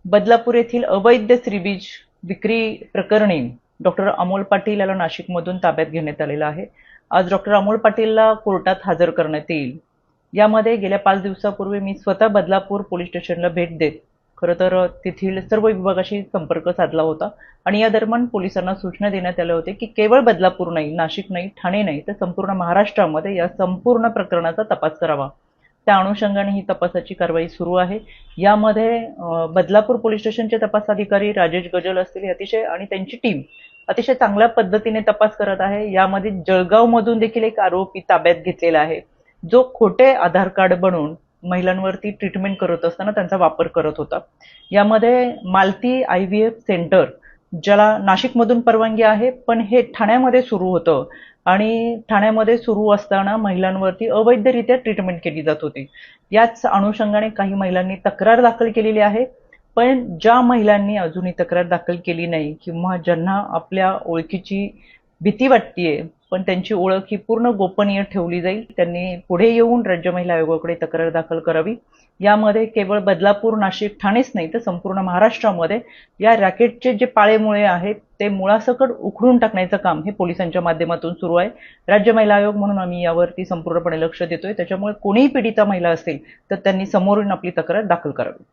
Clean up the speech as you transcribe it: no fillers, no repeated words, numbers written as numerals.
बदलापूर येथील अवैध श्रीबीज विक्री प्रकरणी डॉक्टर अमोल पाटील याला नाशिकमधून ताब्यात घेण्यात आलेलं आहे। आज डॉक्टर अमोल पाटीलला कोर्टात हजर करण्यात येईल। यामध्ये गेल्या 5 दिवसापूर्वी मी स्वतः बदलापूर पोलीस स्टेशनला भेट देत खरं तर तेथील सर्व विभागाशी संपर्क साधला होता आणि या दरम्यान पोलिसांना सूचना देण्यात आल्या होत्या की केवळ बदलापूर नाही, नाशिक नाही, ठाणे नाही तर संपूर्ण महाराष्ट्रामध्ये या संपूर्ण प्रकरणाचा तपास करावा। त्या अनुषंगाने ही तपासाची कारवाई सुरू आहे। यामध्ये बदलापूर पोलीस स्टेशनचे तपास अधिकारी राजेश गजल असतील अतिशय आणि त्यांची टीम अतिशय चांगल्या पद्धतीने तपास करत आहे। यामध्ये जळगाव मधून देखील एक आरोपी ताब्यात घेतलेला आहे, जो खोटे आधार कार्ड बनवून महिलांवरती ट्रीटमेंट करत असताना त्यांचा वापर करत होता। यामध्ये मालती IVF सेंटर, ज्याला नाशिकमधून परवानगी आहे पण हे ठाण्यामध्ये सुरू होतं आणि ठाण्यामध्ये सुरू असताना महिलांवरती अवैधरित्या ट्रीटमेंट केली जात होती। याच अनुषंगाने काही महिलांनी तक्रार दाखल केलेली आहे, पण ज्या महिलांनी अजूनही तक्रार दाखल केली नाही किंवा ज्यांना आपल्या ओळखीची भीती वाटतेय पण त्यांची ओळख ही पूर्ण गोपनीय ठेवली जाईल, त्यांनी पुढे येऊन राज्य महिला आयोगाकडे तक्रार दाखल करावी। यामध्ये केवळ बदलापूर, नाशिक, ठाणेच नाही तर संपूर्ण महाराष्ट्रामध्ये या रॅकेटचे जे पाळेमुळे आहेत ते मुळासकट उखडून टाकण्याचं काम हे पोलिसांच्या माध्यमातून सुरू आहे। राज्य महिला आयोग म्हणून आम्ही यावरती संपूर्णपणे लक्ष देतोय, त्याच्यामुळे कोणीही पीडिता महिला असेल तर त्यांनी समोरून आपली तक्रार दाखल करावी।